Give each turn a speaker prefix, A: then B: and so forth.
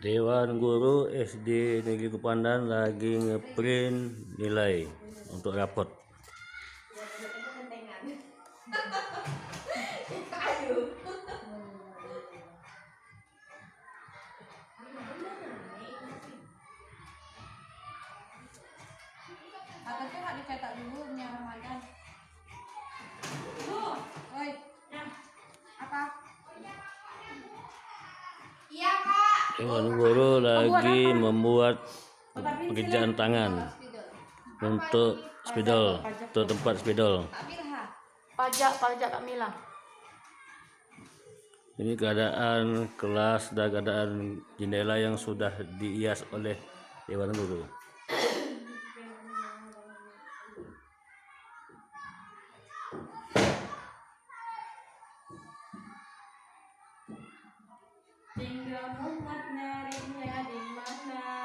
A: Dewan Guru SD Negeri Kupandan lagi ngeprint nilai untuk rapot.
B: Atasnya nggak dicetak dulu punya Ramadan. Oi, apa? Iya Kak.
A: Dewan Guru lagi membuat pekerjaan tangan untuk spidol, untuk tempat spidol.
B: Pajak Kak Mila.
A: Ini keadaan kelas dan keadaan jendela yang sudah dihias oleh Dewan Guru.
B: Tinggal muat nyarinya di mana?